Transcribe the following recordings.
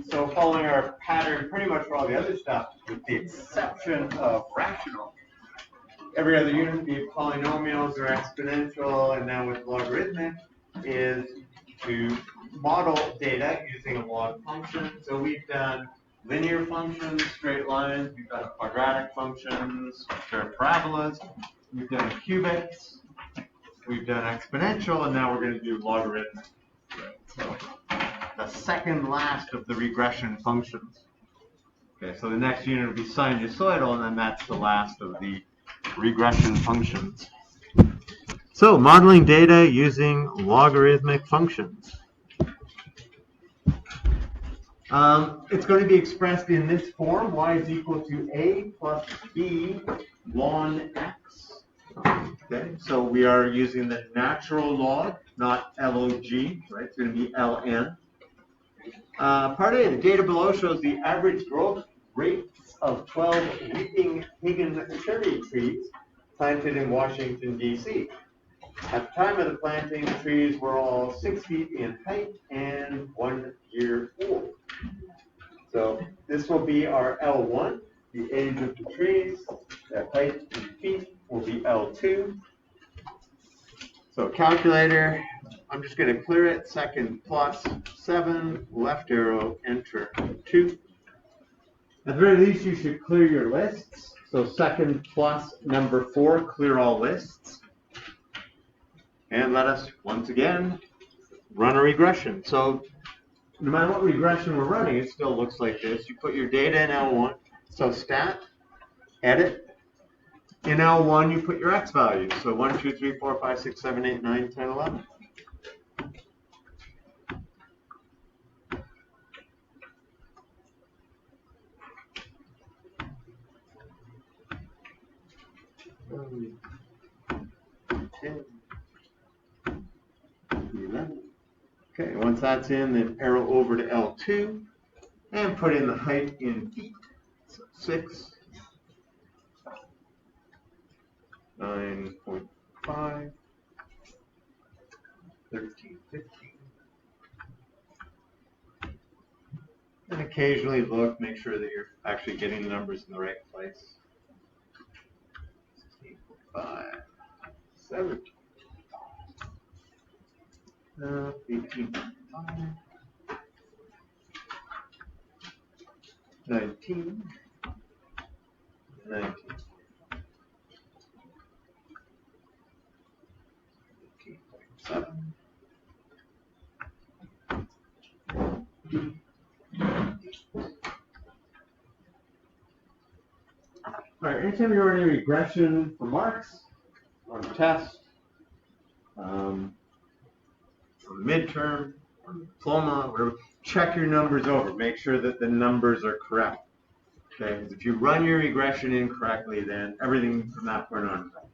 So following our pattern pretty much for all the other stuff, with the exception of rational. Every other unit, be it polynomials or exponential, and now with logarithmic, is to model data using a log function. So we've done linear functions, straight lines, we've done quadratic functions, which are parabolas, we've done cubics, we've done exponential, and now we're going to do logarithmic. So the second last of the regression functions. Okay, so the next unit will be sinusoidal, and then that's the last of the regression functions. So modeling data using logarithmic functions. It's going to be expressed in this form: y is equal to a plus b ln x. Okay, so we are using the natural log, not log, right? It's going to be ln. Part A, the data below shows the average growth rates of 12 weeping pagan cherry trees planted in Washington, D.C. At the time of the planting, the trees were all 6 feet in height and 1 year old. So this will be our L1, the age of the trees. The height in feet will be L2. So calculator, I'm just going to clear it. Second plus 7, left arrow, enter 2. At the very least, you should clear your lists. So second plus number 4, clear all lists. And let us, once again, run a regression. So no matter what regression we're running, it still looks like this. You put your data in L1. So stat, edit. In L1, you put your x values. So 1, 2, 3, 4, 5, 6, 7, 8, 9, 10, 11. Okay, once that's in, then arrow over to L2 and put in the height in feet. So 6, 9.5, 13, 15. And occasionally look, make sure that you're actually getting the numbers in the right place. 16.5, 17. 18.5, 19, 19. 18.7. All right, anytime you're running a regression for marks on a test, on a midterm, on a diploma, whatever, check your numbers over. Make sure that the numbers are correct. Okay, because if you run your regression incorrectly, then everything from that point on is wrong.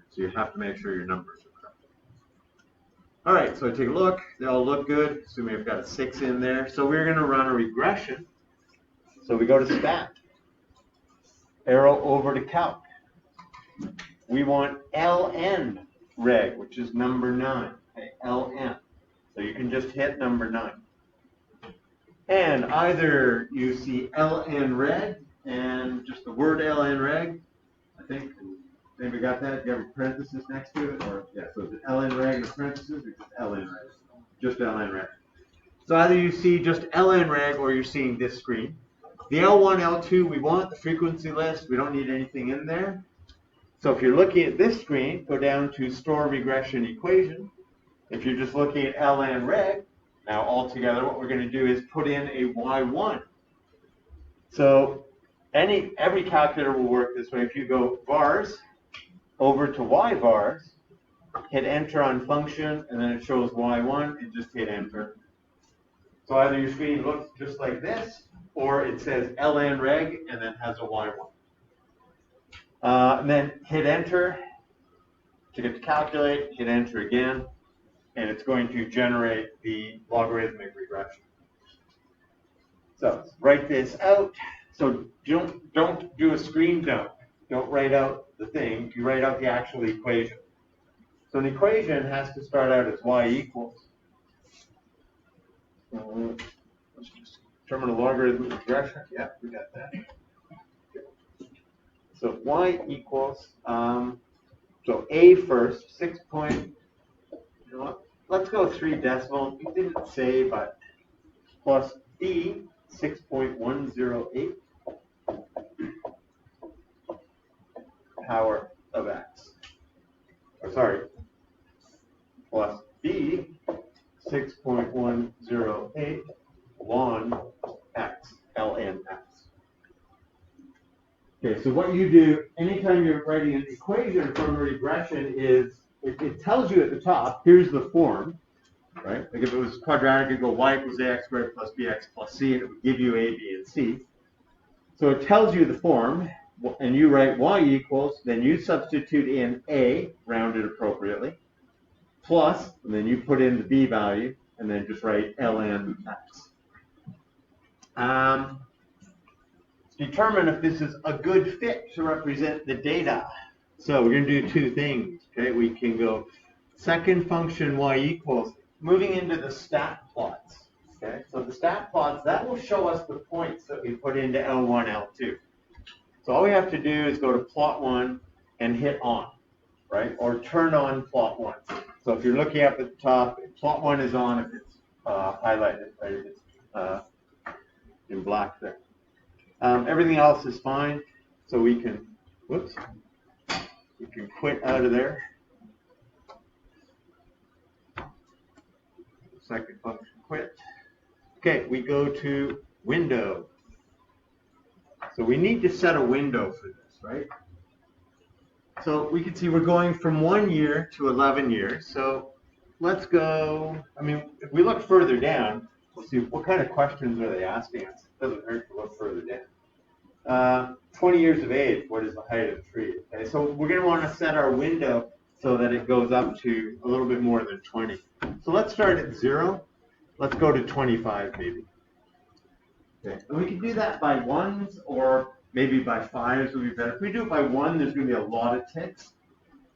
So you have to make sure your numbers are correct. All right, so take a look. They all look good. Assuming I've got a 6 in there. So we're going to run a regression. So we go to stat. Arrow over to calc. We want ln reg, which is number 9. Okay, ln. So you can just hit number 9. And either you see ln reg and just the word ln reg, I think. Maybe got that? You have a parenthesis next to it? Or yeah, so is it ln reg in parentheses or just ln reg? Just ln reg. So either you see just ln reg or you're seeing this screen. The L1, L2, we want the frequency list. We don't need anything in there. So if you're looking at this screen, go down to store regression equation. If you're just looking at ln reg, now altogether what we're going to do is put in a y1. So every calculator will work this way. If you go vars over to y vars, hit enter on function, and then it shows y1, and just hit enter. So either your screen looks just like this, or it says ln reg and then has a y1. And then hit enter to get to calculate, hit enter again, and it's going to generate the logarithmic regression. So write this out. So don't do a screen dump. Don't write out the thing. You write out the actual equation. So an equation has to start out as y equals. Let's just determine a logarithmic regression. Yeah, we got that. So y equals, so a first, 6 point, you know what, let's go 3 decimal. We didn't say, but plus b, 6.108 power of x. Or sorry, plus b, 6.108 ln x, ln x. Okay, so what you do anytime you're writing an equation from a regression is it tells you at the top, here's the form, right? Like if it was quadratic, it'd go y equals ax squared plus bx plus c, and it would give you a, b, and c. So it tells you the form, and you write y equals, then you substitute in a, rounded appropriately, plus, and then you put in the b value, and then just write ln x. Determine if this is a good fit to represent the data. So we're going to do 2 things. Okay, we can go second function y equals, moving into the stat plots. Okay, so the stat plots, that will show us the points that we put into L1, L2. So all we have to do is go to plot 1 and hit on, right? Or turn on plot 1. So if you're looking up at the top, plot 1 is on if it's highlighted, right? If it's in black there. Everything else is fine, so we can, whoops, we can quit out of there. Second function, quit. Okay, we go to window. So we need to set a window for this, right? So we can see we're going from 1 year to 11 years. So let's go, I mean, if we look further down, we'll see what kind of questions are they asking us. It doesn't hurt to look further down. 20 years of age, what is the height of the tree? Okay, so we're going to want to set our window so that it goes up to a little bit more than 20. So let's start at 0. Let's go to 25 maybe. Okay, and we can do that by 1s or maybe by 5s would be better. If we do it by 1, there's going to be a lot of ticks.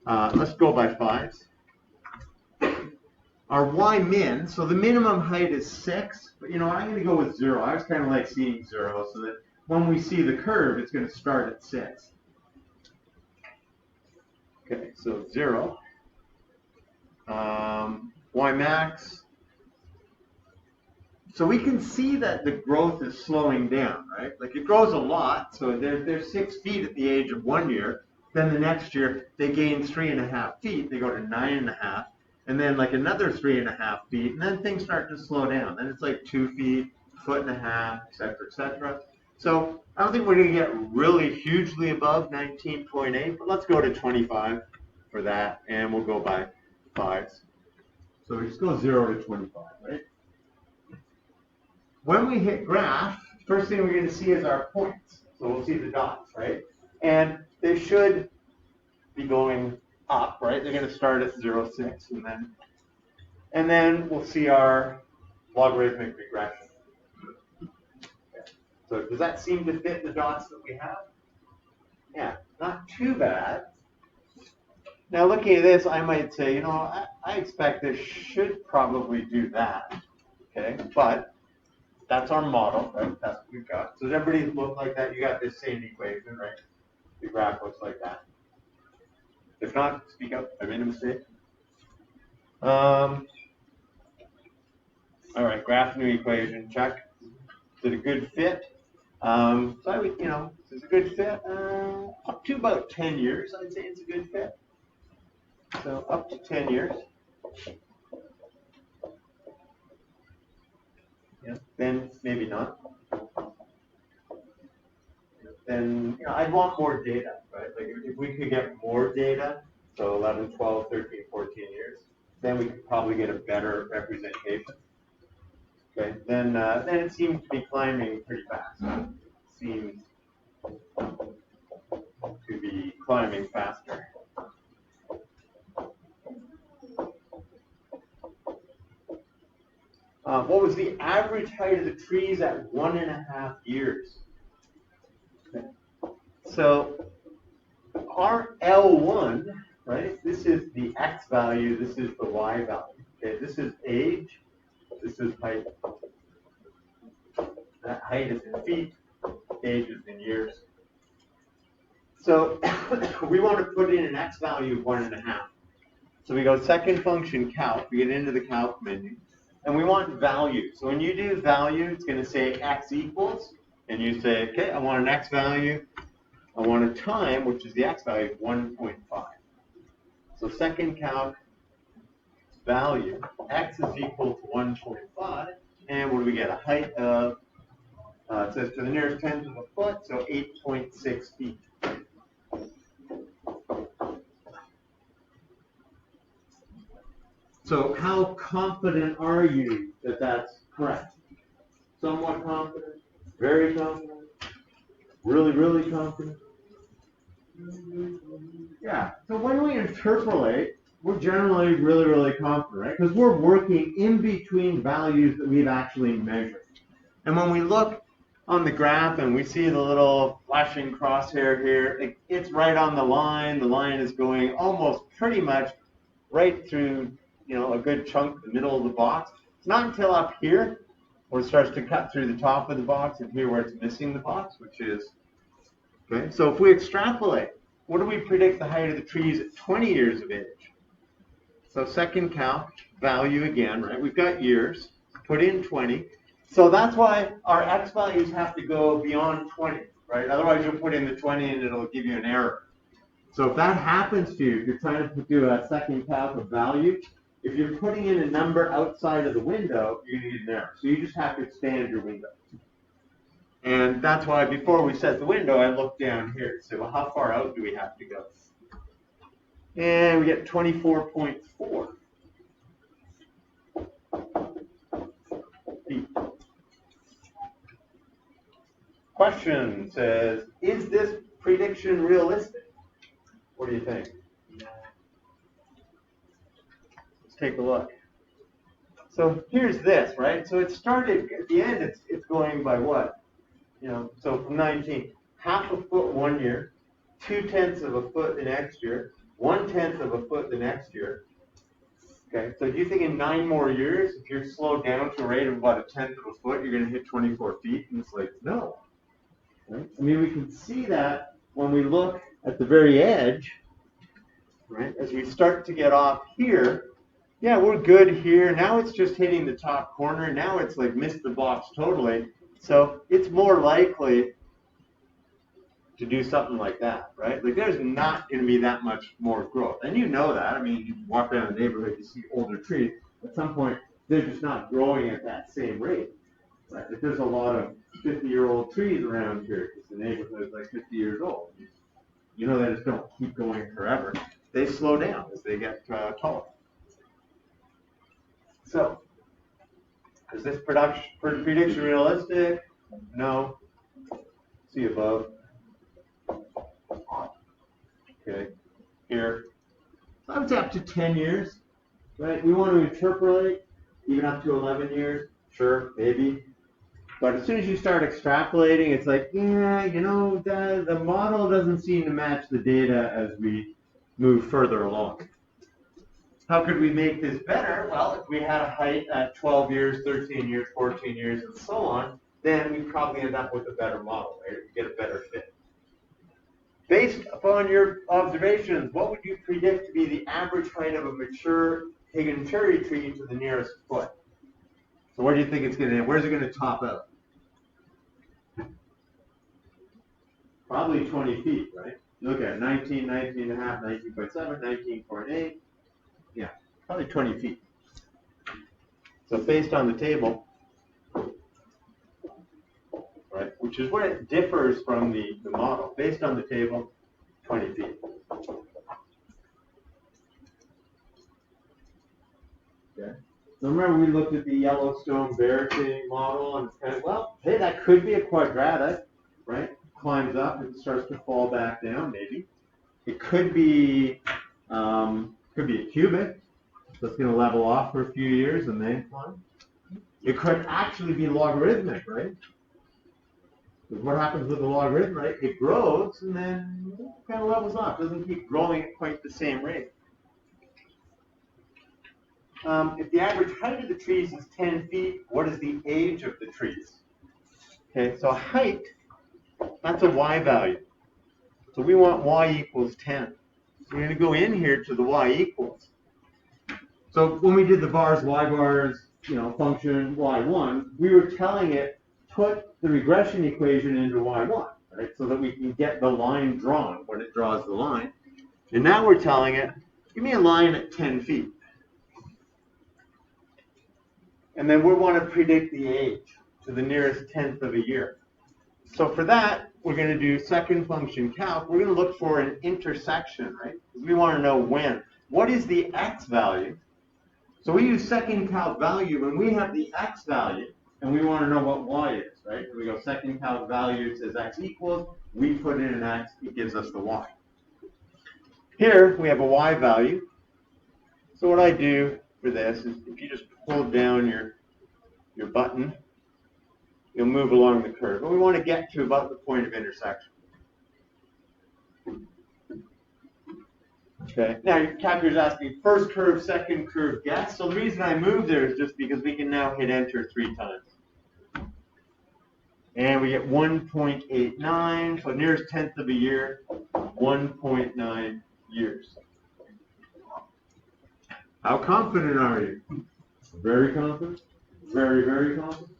Let's go by 5s. Our y min, so the minimum height is 6, but you know, I'm going to go with 0. I was kind of like seeing 0 so that when we see the curve, it's going to start at 6. Okay, so 0. Y max. So we can see that the growth is slowing down, right? Like it grows a lot. So they're 6 feet at the age of 1 year. Then the next year, they gain 3.5 feet. They go to 9.5. And then like another 3.5 feet. And then things start to slow down. Then it's like 2 feet, 1.5 feet, et cetera, et cetera. So I don't think we're going to get really hugely above 19.8, but let's go to 25 for that, and we'll go by 5s. So we just go 0 to 25, right? When we hit graph, first thing we're going to see is our points. So we'll see the dots, right? And they should be going up, right? They're going to start at 0, 6, and then we'll see our logarithmic regression. So does that seem to fit the dots that we have? Yeah, not too bad. Now looking at this, I might say, you know, I expect this should probably do that. Okay, but that's our model, right? That's what we've got. So does everybody look like that? You got this same equation, right? The graph looks like that. If not, speak up. I made a mistake. All right, graph new equation, check. Is it a good fit? So I would, you know, it's a good fit. Up to about 10 years, I'd say it's a good fit. So up to 10 years. Yeah, then maybe not. Then, you know, I'd want more data, right? Like if we could get more data, so 11, 12, 13, 14 years, then we could probably get a better representation. Okay, then it seems to be climbing pretty fast. It seems to be climbing faster. What was the average height of the trees at 1.5 years? Okay. So our L1, right? This is the x value. This is the y value. Okay, this is age. This is height. height is in feet, age is in years. So we want to put in an x value of 1.5. So we go second function calc, we get into the calc menu, and we want value. So when you do value, it's going to say x equals, and you say, okay, I want an x value, I want a time, which is the x value of 1.5. So second calc value, x is equal to 1.5, and what do we get? A height of, it says to the nearest tenth of a foot, so 8.6 feet. So how confident are you that that's correct? Somewhat confident? Very confident? Really, really confident? Yeah. So when we interpolate, we're generally really, really confident, right? Because we're working in between values that we've actually measured. And when we look on the graph and we see the little flashing crosshair here, it's right on the line. The line is going almost pretty much right through, a good chunk, the middle of the box. It's not until up here where it starts to cut through the top of the box and here where it's missing the box, which is, okay. So if we extrapolate, what do we predict the height of the trees at 20 years of age? So second calc, value again, right? We've got years, put in 20. So that's why our x values have to go beyond 20, right? Otherwise you'll put in the 20 and it'll give you an error. So if that happens to you, if you're trying to do a second calc of value, if you're putting in a number outside of the window, you're going to get an error. So you just have to expand your window. And that's why before we set the window, I looked down here to say, well, how far out do we have to go? And we get 24.4 feet. Question says, is this prediction realistic? What do you think? Let's take a look. So here's this, right? So it started, at the end, it's going by what? So from 19, half a foot 1 year, 2/10 of a foot the next year, 1/10 of a foot the next year. Okay, so do you think in 9 more years, if you're slowed down to a rate of about 1/10 of a foot, you're going to hit 24 feet? And it's like, no. Right? I mean, we can see that when we look at the very edge, right? As we start to get off here, yeah, we're good here. Now it's just hitting the top corner. Now it's like missed the box totally. So it's more likely to do something like that, right? Like there's not going to be that much more growth. And you know that. I mean, you walk around the neighborhood, you see older trees. At some point, they're just not growing at that same rate. Right? Like there's a lot of 50-year-old trees around here because the neighborhood is like 50 years old. You know they just don't keep going forever. They slow down as they get taller. So, is this prediction realistic? No. See above. Okay. Here. I would say up to 10 years. Right? We want to interpolate even up to 11 years. Sure, maybe. But as soon as you start extrapolating, it's like, yeah, the model doesn't seem to match the data as we move further along. How could we make this better? Well, if we had a height at 12 years, 13 years, 14 years, and so on, then we'd probably end up with a better model, right? We'd get a better fit. Based upon your observations, what would you predict to be the average height of a mature Higgin cherry tree to the nearest foot? So where do you think it's going to end? Where's it going to top out? Probably 20 feet, right? Look at 19, 19 and a half, 19.7, 19.8. Yeah, probably 20 feet. So based on the table, right, which is where it differs from the model. Based on the table, 20 feet. Okay. So remember we looked at the Yellowstone bear thing model, and it's kind of, well, hey, that could be a quadratic, right? Climbs up and starts to fall back down, maybe. It could be a cubic. So it's going to level off for a few years and then climb. It could actually be logarithmic, right? Because what happens with the logarithm, right? It grows and then kind of levels off. It doesn't keep growing at quite the same rate. If the average height of the trees is 10 feet, what is the age of the trees? Okay, so height, that's a y value. So we want y equals 10. So we're going to go in here to the y equals. So when we did the bars, y bars, function y1, we were telling it, put the regression equation into y1, right? So that we can get the line drawn when it draws the line. And now we're telling it, give me a line at 10 feet. And then we want to predict the age to the nearest tenth of a year. So for that, we're going to do second function calc. We're going to look for an intersection, right? We want to know when. What is the x value? So we use second calc value when we have the x value, and we want to know what y is, right? So we go second calc value says x equals. We put in an x, it gives us the y. Here we have a y value. So what I do for this is if you just hold down your button, you'll move along the curve. But we want to get to about the point of intersection. Okay, now your calculator's asking first curve, second curve, guess. So the reason I moved there is just because we can now hit enter 3 times. And we get 1.89, so nearest tenth of a year, 1.9 years. How confident are you? Very confident? Very, very confident?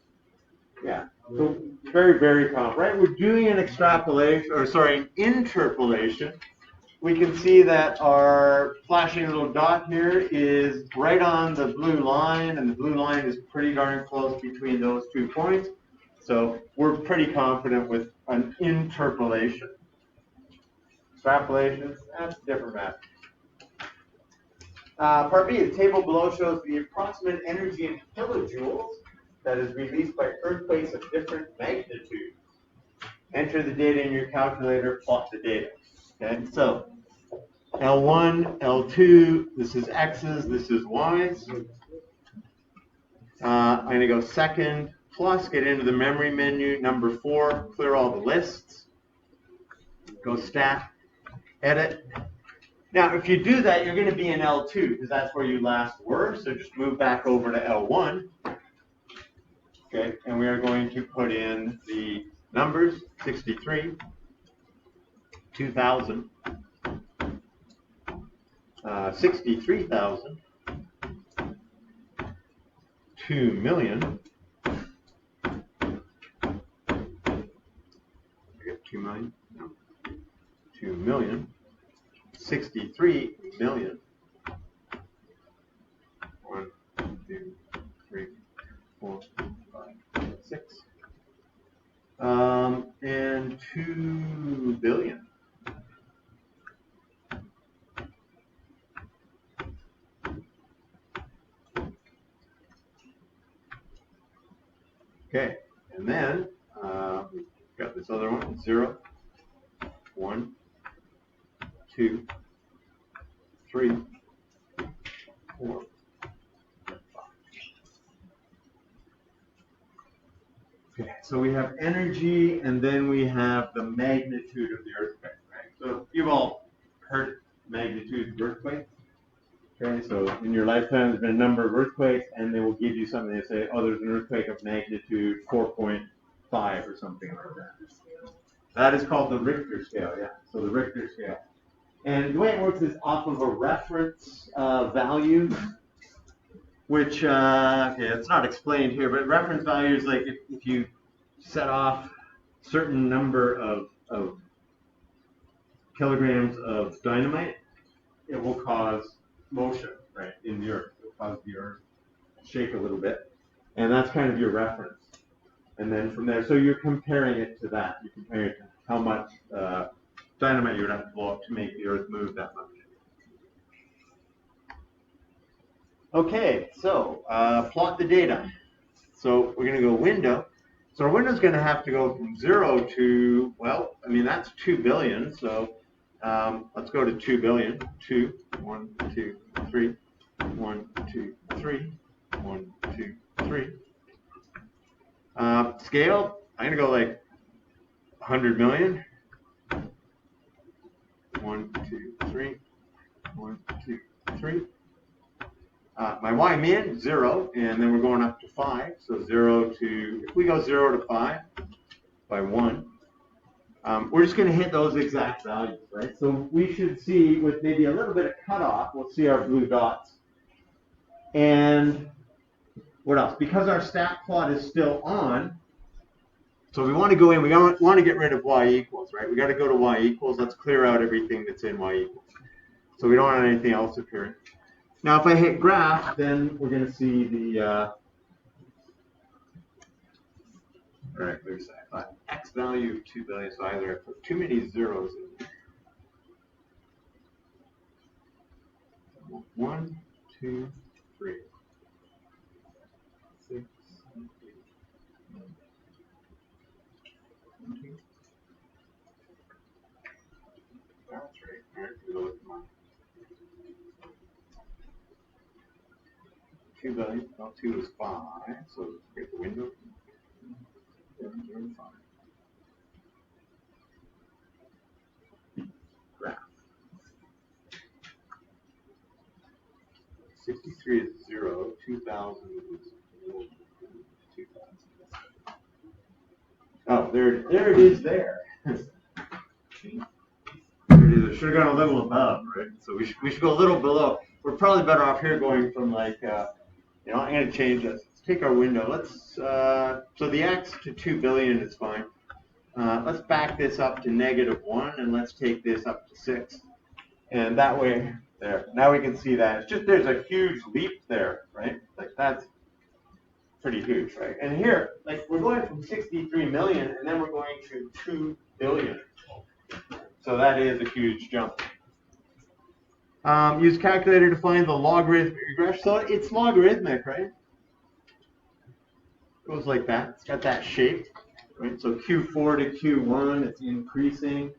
Yeah, so very, very confident, right? We're doing an extrapolation, an interpolation. We can see that our flashing little dot here is right on the blue line, and the blue line is pretty darn close between those 2 points. So we're pretty confident with an interpolation. Extrapolation, that's a different matter. Part B, the table below shows the approximate energy in kilojoules that is released by earthquakes of different magnitude. Enter the data in your calculator, plot the data. Okay, so L1, L2, this is X's, this is Y's. I'm going to go second, plus, get into the memory menu, number 4, clear all the lists. Go stat, edit. Now, if you do that, you're going to be in L2, because that's where you last were, so just move back over to L1. Okay, and we are going to put in the numbers, 63, 2,000, 63,000, 2 million, I get 2 million, no, 2 million, 63 million, 1, 2, 3, 4, 5, 6, and 2 billion. Okay, and then we've got this other one, 0, 1, 2, 3, 4, 5. Okay, so we have energy, and then we have the magnitude of the earthquake, right? So you've all heard magnitude of earthquake. Okay, so in your lifetime, there's been a number of earthquakes, and they will give you something. They say, oh, there's an earthquake of magnitude 4.5 or something like that. That is called the Richter scale, yeah. So the Richter scale. And the way it works is off of a reference value, which, okay, it's not explained here, but reference value is like if you set off a certain number of kilograms of dynamite, it will cause motion, right, in the earth. It will cause the earth to shake a little bit. And that's kind of your reference. And then from there, so you're comparing it to that. You're comparing it to how much dynamite you would have to blow up to make the earth move that much. Okay, so plot the data. So we're going to go window. So our window's going to have to go from 0 to, well, I mean, that's 2 billion. So let's go to 2 billion. 2, 1, 2, 3, 1, 2, 3, 1, 2, 3. Scale, I'm going to go like 100 million. 1, 2, 3, 1, 2, 3. My y min, 0, and then we're going up to 5. So 0 to, if we go 0 to 5, by 1. We're just going to hit those exact values, right? So we should see, with maybe a little bit of cutoff, we'll see our blue dots. And what else? Because our stat plot is still on, so we want to go in, we want to get rid of y equals, right? We got to go to y equals. Let's clear out everything that's in y equals. So we don't want anything else appearing. Now, if I hit graph, then we're going to see the, all right, wait a second. X value of 2 billion, so either I put too many zeros in. 1, 2, 3, 6, 7, 8, 9, 10. That's right. All right, we go with mine. 2 billion, well, 2 is 5, so get the window. 7, 0, 5. Graph. 63 is 0, 2000 is 1, 2000. Oh, there it is there. There it is. I should have gone a little above, right? So we should go a little below. We're probably better off here going from like, I'm going to change this. Let's take our window. Let's, so the x to 2 billion is fine. Let's back this up to -1, and let's take this up to 6. And that way, there. Now we can see that. It's just, there's a huge leap there, right? Like that's pretty huge, right? And here, like we're going from 63 million, and then we're going to 2 billion. So that is a huge jump. Use calculator to find the logarithmic regression. So it's logarithmic, right? Goes like that. It's got that shape, right? So Q4 to Q1, it's increasing.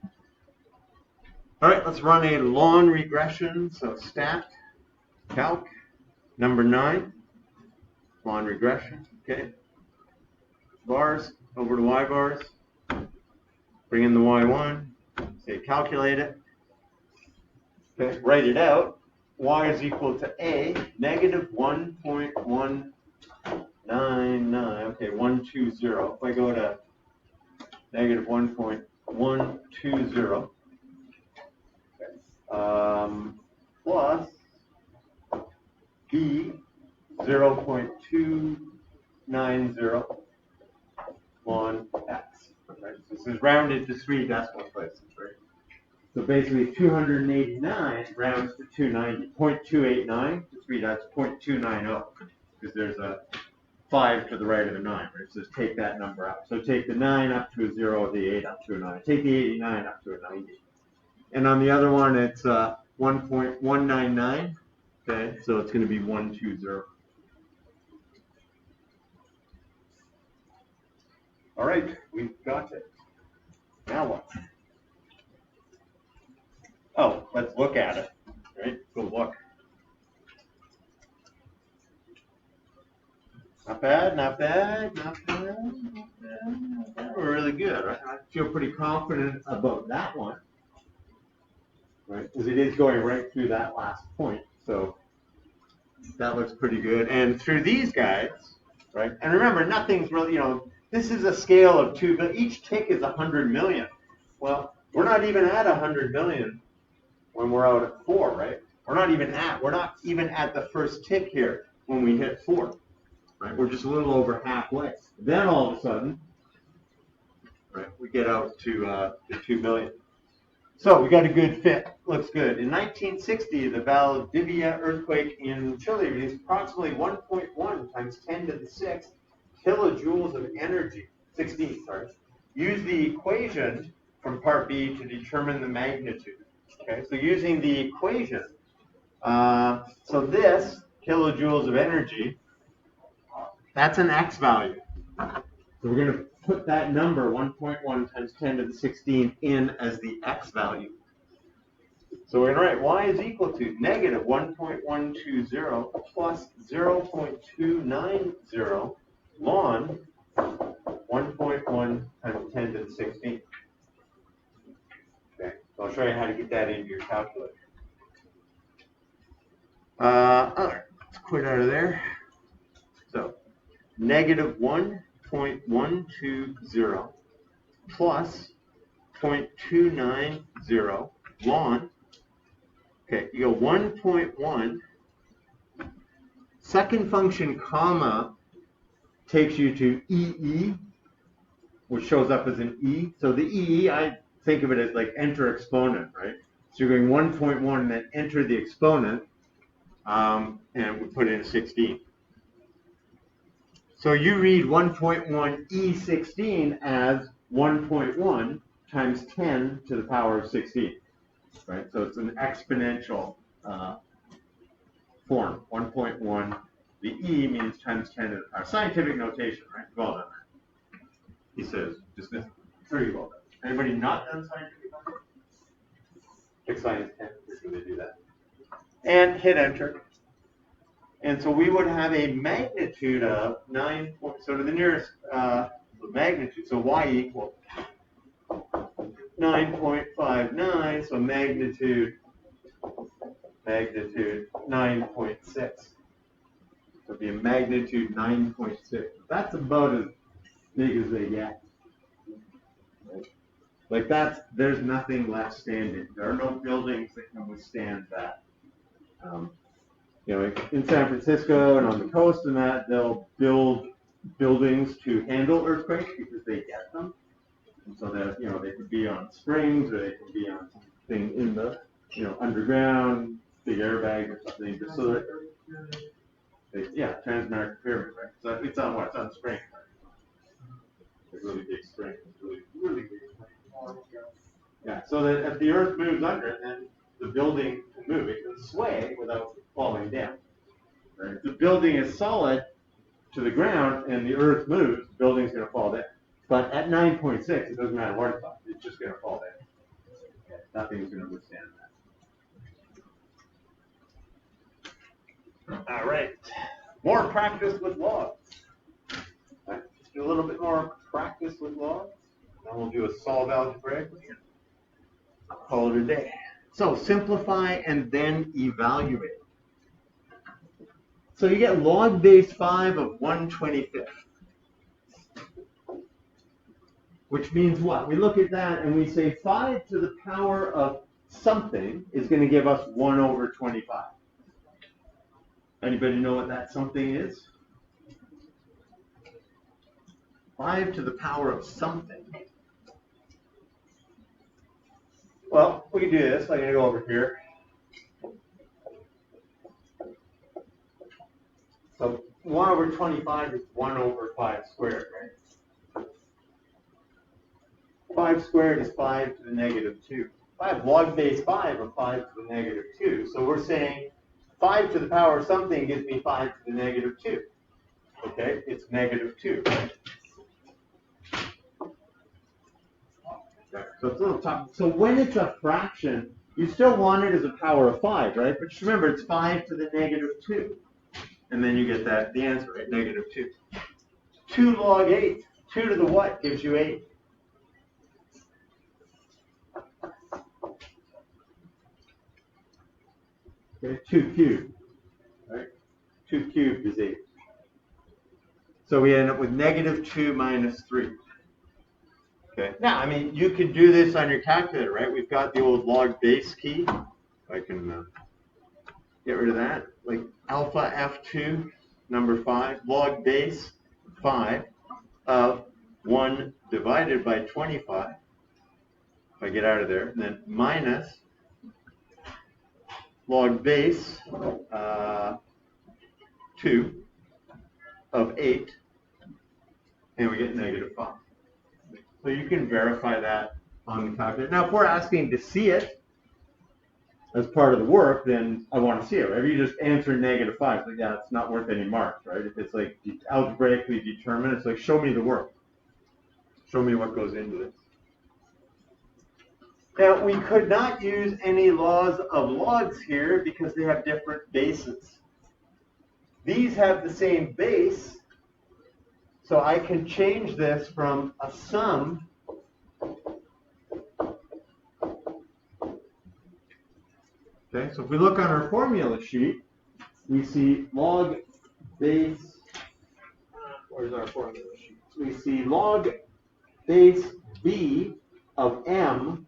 All right, let's run a lawn regression. So stat, calc, number 9, lawn regression. Okay. Bars, over to y bars. Bring in the y1. Say calculate it. Okay, write it out. Y is equal to a, -1.199. Okay, 120. If I go to -1.120, plus b 0.290 on x. Right? So this is rounded to 3 decimal places, right? So basically 289 rounds to 290. 0.289 to 3, that's 0.290, because there's a 5 to the right of the 9, right? So just take that number out. So take the 9 up to a 0, the 8 up to a 9. Take the 89 up to a 90. And on the other one, it's 1.199. Okay, so it's going to be 120. All right, we've got it. Now what? Oh, let's look at it. Right? Go look. Not bad, not bad, not bad, not bad, not bad. We're really good, right? I feel pretty confident about that one, right? Because it is going right through that last point. So that looks pretty good. And through these guys, right? And remember, nothing's really, this is a scale of 2, but each tick is 100 million. Well, we're not even at 100 million when we're out at 4, right? We're not even at the first tick here when we hit 4, right? We're just a little over halfway. Then all of a sudden, right, we get out to 2 billion. So we got a good fit. Looks good. In 1960, the Valdivia earthquake in Chile released approximately 1.1 times 10 to the 6 kilojoules of energy. 16, sorry. Use the equation from part B to determine the magnitude. Okay, so using the equation, so this kilojoules of energy, that's an x value. So we're going to put that number, 1.1 times 10 to the 16, in as the x value. So we're going to write y is equal to -1.120 plus 0.290 ln 1.1 times 10 to the 16. Okay, so I'll show you how to get that into your calculator. All right, let's quit out of there. So -1.120 plus 0.290 ln. Okay, you go 1.1. Second function comma takes you to EE, which shows up as an E. So the EE, I think of it as like enter exponent, right? So you're going 1.1 and then enter the exponent, and we put in 16. So you read 1.1 E16 as 1.1 times 10 to the power of 16, right? So it's an exponential form. 1.1, the E means times 10 to the power. Scientific notation, right? Well done. He says, dismiss. Very well done. Anybody not done scientific notation? Pick science 10, we're going to do that. And hit enter. And so we would have a magnitude of 9, so to the nearest magnitude, so y equals 9.59, so magnitude 9.6. So it'd be a magnitude 9.6. That's about as big as they get. Like there's nothing left standing. There are no buildings that can withstand that. In San Francisco and on the coast and that, they'll build buildings to handle earthquakes because they get them. And so that, they could be on springs or they could be on something in the, underground, big airbag or something, just so that, Transamerican Pyramid, right? So it's on what? It's on springs, right? A really big spring. Really, really big spring. Yeah, so that if the earth moves under it, then the building can move. It can sway without falling down. Right? If the building is solid to the ground and the earth moves, the building's going to fall down. But at 9.6, it doesn't matter what it's on. It's just going to fall down. Okay? Nothing's going to withstand that. All right. More practice with logs. Right. Let's do a little bit more practice with logs. Then we'll do a solve algebraic. Call it a day. So simplify and then evaluate. So you get log base 5 of 1/25. Which means what? We look at that and we say 5 to the power of something is going to give us 1/25. Anybody know what that something is? 5 to the power of something. Well, we can do this. I'm going to go over here. So 1/25 is 1/5 squared, right? 5 squared is 5 to the negative 2. I have log base 5 of 5 to the negative 2. So we're saying 5 to the power of something gives me 5 to the negative 2. Okay, it's negative 2. So it's a little tough. So when it's a fraction, you still want it as a power of 5, right? But just remember, it's 5 to the negative 2. And then you get the answer, right? Negative 2. 2 log 8. 2 to the what gives you 8? Okay, 2 cubed, right? 2 cubed is 8. So we end up with negative 2 minus 3. Okay. Now, you could do this on your calculator, right? We've got the old log base key. I can get rid of that. Like alpha F2, number 5, log base 5 of 1 divided by 25. If I get out of there, and then minus log base 2 of 8, and we get negative 5. So you can verify that on the calculator. Now, if we're asking to see it as part of the work, then I want to see it. Right? If you just answer negative 5, it's like, yeah, it's not worth any marks, right? If it's like algebraically determined, it's like, show me the work. Show me what goes into this. Now, we could not use any laws of logs here because they have different bases. These have the same base, so I can change this from a sum okay, so if we look on our formula sheet, we see log base, where's our formula sheet? We see log base b of m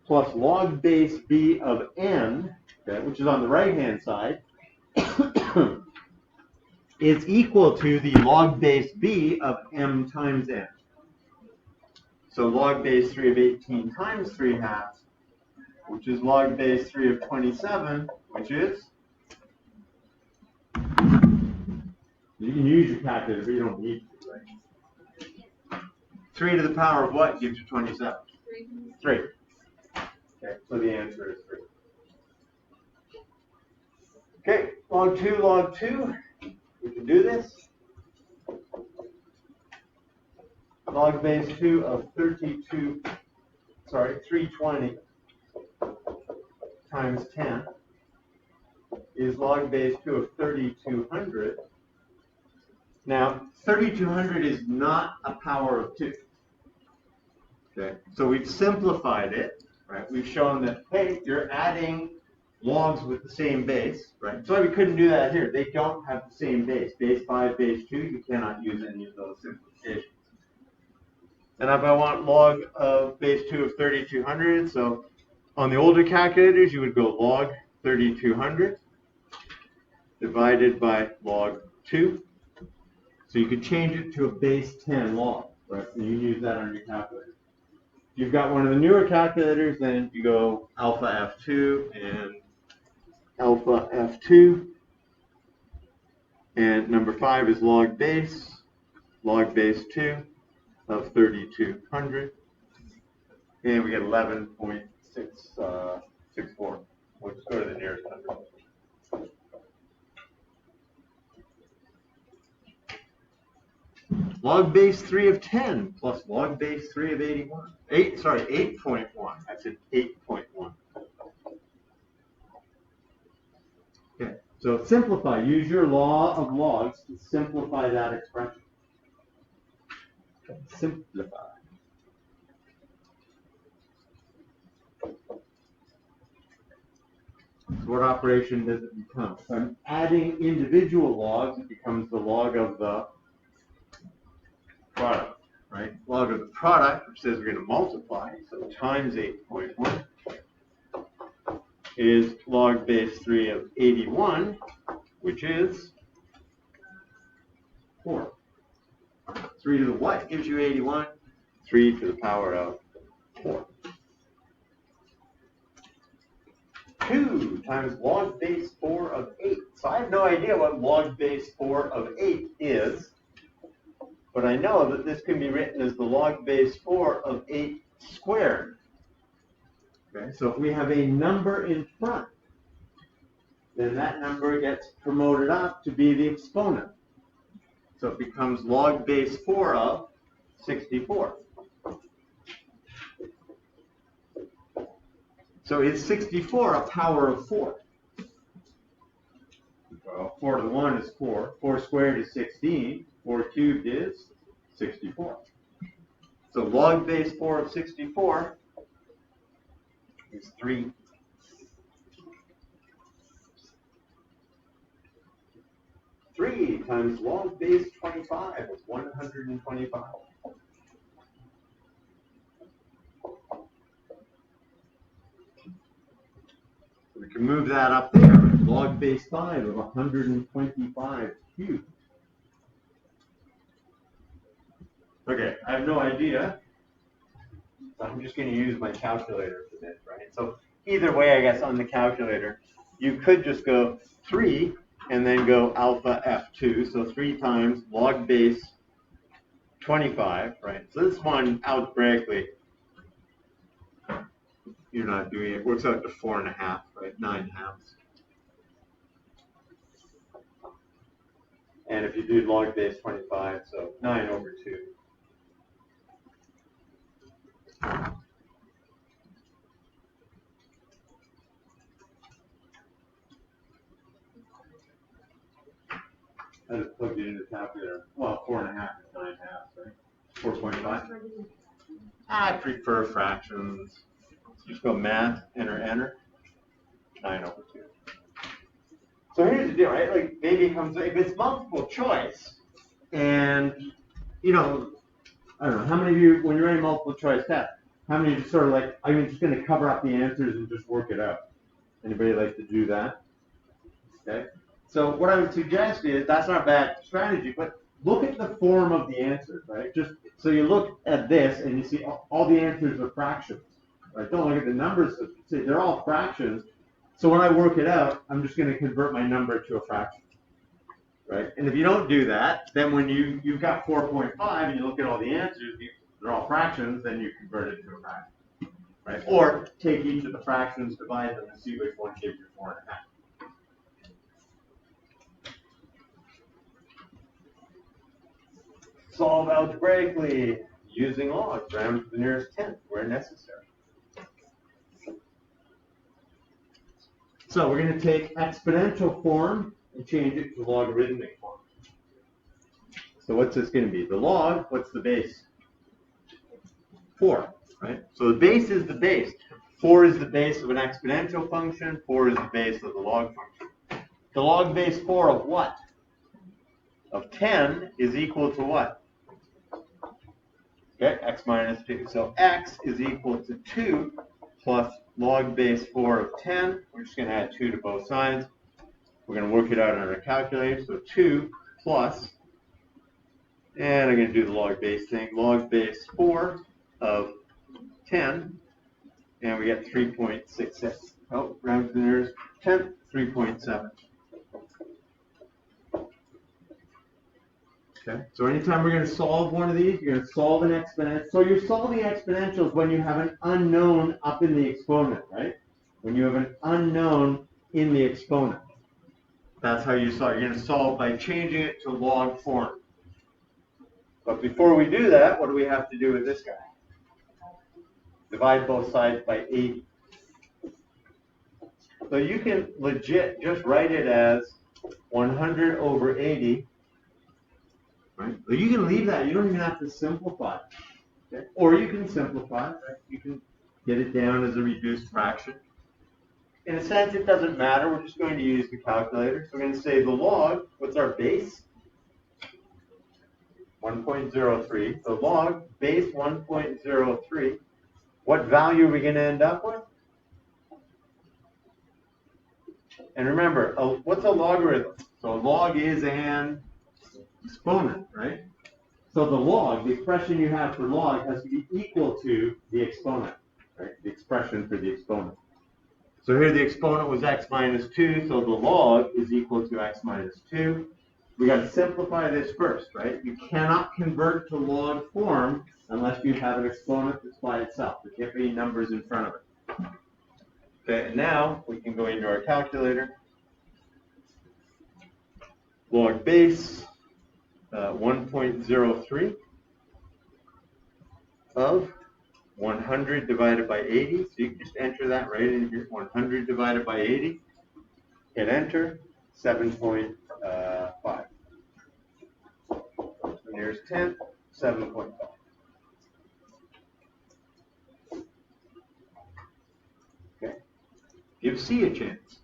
plus log base b of n, okay, which is on the right-hand side, is equal to the log base b of m times n. So log base 3 of 18 times 3 halves, which is log base 3 of 27, which is, you can use your calculator, but you don't need to, right? 3 to the power of what gives you 27? 3. Okay, so the answer is 3. Okay, log 2, we can do this. Log base 2 of 320 times 10 is log base 2 of 3200. Now, 3200 is not a power of 2. Okay, so we've simplified it, right? We've shown that, hey, you're adding logs with the same base, right? That's why we couldn't do that here. They don't have the same base. Base 5, base 2, you cannot use any of those simplifications. And if I want log of base 2 of 3200, so on the older calculators, you would go log 3200 divided by log 2. So you could change it to a base 10 log, right? And you use that on your calculator. If you've got one of the newer calculators, then you go alpha F2 and alpha F2. And number 5 is log base 2 of 3200. And we get 11.664. We'll just go to the nearest number. Log base 3 of 10 plus log base 3 of 8.1. That's an 8.1. Okay, so simplify. Use your law of logs to simplify that expression. Okay, simplify. So what operation does it become? If I'm adding individual logs, it becomes the log of the product, right? Log of the product, which says we're going to multiply, so times 8.1 is log base 3 of 81, which is 4. 3 to the what gives you 81? 3 to the power of 4. 2 times log base 4 of 8. So I have no idea what log base 4 of 8 is, but I know that this can be written as the log base 4 of 8 squared. Okay, so if we have a number in front, then that number gets promoted up to be the exponent. So it becomes log base 4 of 64. So is 64 a power of 4? Well, 4 to the 1 is 4. 4 squared is 16. 4 cubed is 64. So log base 4 of 64 is 3. 3 times log base 25 is 125. We can move that up there. Log base 5 of 125 cubed. Okay, I have no idea. So I'm just going to use my calculator for this, right? So either way, I guess, on the calculator, you could just go 3 and then go alpha F2. So 3 times log base 25, right? So this one, algebraically, you're not doing it. Works out to 4.5, right? 9 halves. And if you do log base 25, so 9 over 2. I just plugged it into the calculator. Well, 4.5 is 9 halves, right? 4.5. I prefer fractions. Just go math, enter. 9 over 2. So here's the deal, right? Like maybe it comes, if it's multiple choice, and you know, I don't know, how many of you, when you're writing multiple choice test, how many of you just sort of like, I'm just going to cover up the answers and just work it out? Anybody like to do that? Okay. So what I would suggest is, that's not a bad strategy, but look at the form of the answers, right? Just so you look at this and you see all the answers are fractions, right? Don't look at the numbers. See, they're all fractions. So when I work it out, I'm just going to convert my number to a fraction, right? And if you don't do that, then when you've got 4.5 and you look at all the answers, they're all fractions, then you convert it to a fraction, right? Or take each of the fractions, divide them, and see which one gives you 4.5. Solve algebraically using logs, round to the nearest tenth where necessary. So we're going to take exponential form and change it to logarithmic form. So what's this going to be? The log, what's the base? 4, right? So the base is the base. 4 is the base of an exponential function. 4 is the base of the log function. The log base 4 of what? Of 10 is equal to what? Okay, x minus 2. So x is equal to 2 plus log base 4 of 10. We're just going to add 2 to both sides. We're going to work it out on our calculator. So 2 plus, and I'm going to do the log base thing, log base 4 of 10, and we get 3.66. Oh, round to the nearest 10th, 3.7. Okay, so anytime we're going to solve one of these, you're going to solve an exponential. So you're solving exponentials when you have an unknown up in the exponent, right? When you have an unknown in the exponent. That's how you solve. You're going to solve by changing it to log form. But before we do that, what do we have to do with this guy? Divide both sides by 80. So you can legit just write it as 100 over 80. Right? But you can leave that. You don't even have to simplify. Okay? Or you can simplify. Right? You can get it down as a reduced fraction. In a sense, it doesn't matter. We're just going to use the calculator. So we're going to say the log, what's our base? 1.03. The log base 1.03. What value are we going to end up with? And remember, what's a logarithm? So a log is an exponent, right? So the log, the expression you have for log, has to be equal to the exponent, right? The expression for the exponent. So here the exponent was x minus 2, so the log is equal to x minus 2. We got to simplify this first, right? You cannot convert to log form unless you have an exponent that's by itself. There can't be any numbers in front of it. Okay, and now we can go into our calculator. Log base 1.03 of 100 divided by 80. So you can just enter that right in here. 100 divided by 80. Hit enter. 7.5. Here's 10. 7.5. Okay. Give C a chance.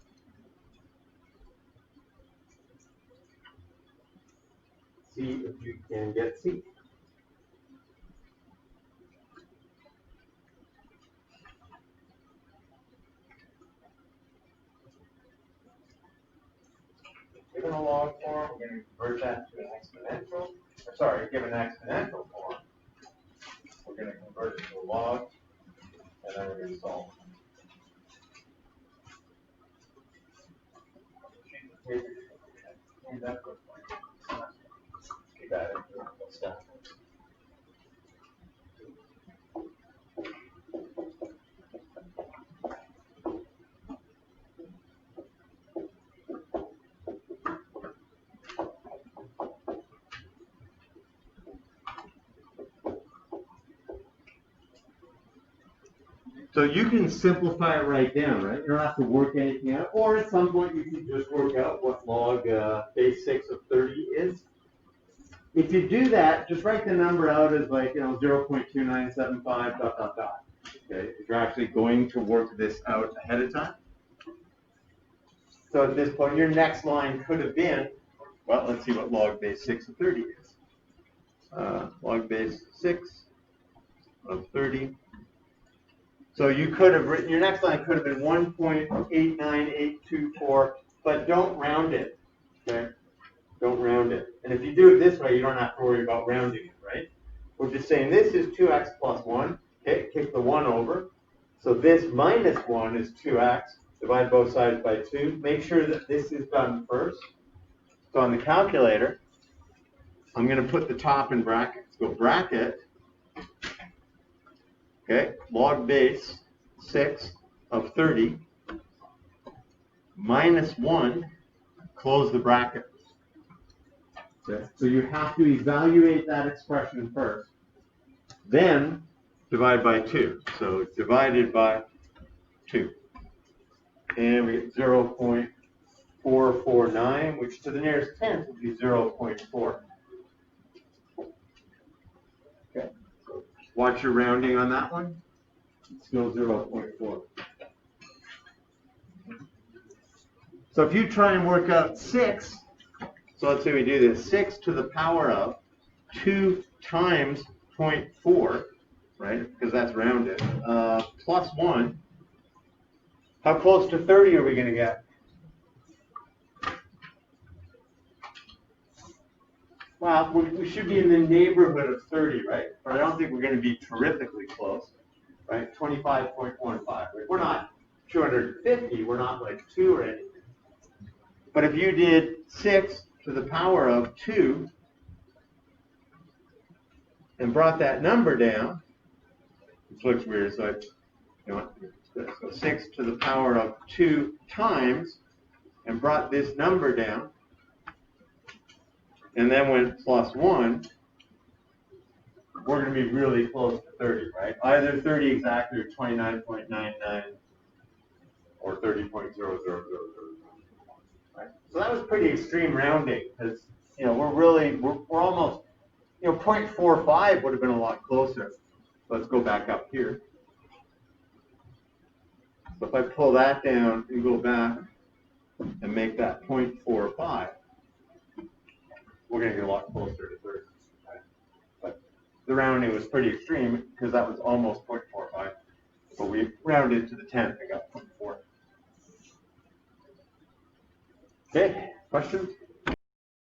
See if you can get C. Given a log form, we're going to convert that to an exponential. Given an exponential form, we're going to convert it to a log, and then we're going to solve. So you can simplify it right down, right? You don't have to work anything out. Or at some point you can just work out what log base 6 of 30 is. If you do that, just write the number out as 0.2975 ... Okay, if you're actually going to work this out ahead of time. So at this point, your next line could have been, well, let's see what log base 6 of 30 is. log base 6 of 30. So you could have written, your next line could have been 1.89824, but don't round it, okay? Don't round it. And if you do it this way, you don't have to worry about rounding it, right? We're just saying this is 2x plus 1. Okay, kick the 1 over. So this minus 1 is 2x. Divide both sides by 2. Make sure that this is done first. So on the calculator, I'm going to put the top in brackets. Go bracket, okay, log base 6 of 30 minus 1, close the bracket. Okay. So you have to evaluate that expression first, then divide by 2. So divided by 2. And we get 0.449, which to the nearest tenth would be 0.4. Okay. So watch your rounding on that one. It's still 0.4. So if you try and work out 6, so let's say we do this, 6 to the power of 2 times 0.4, right, because that's rounded, plus 1. How close to 30 are we going to get? Well, we should be in the neighborhood of 30, right? But I don't think we're going to be terrifically close, right? 25.15. Right? We're not 250. We're not like 2 or anything. But if you did 6 to the power of 2 and brought that number down, which looks weird, so so 6 to the power of 2 times and brought this number down and then went plus 1, we're going to be really close to 30, right? Either 30 exactly or 29.99 or 30.0000. Right? So that was pretty extreme rounding because, we're almost, 0.45 would have been a lot closer. Let's go back up here. So if I pull that down and go back and make that 0.45, we're going to get a lot closer to 30. Right? But the rounding was pretty extreme because that was almost 0.45. But we rounded to the 10th and got 0.4. Okay, questions?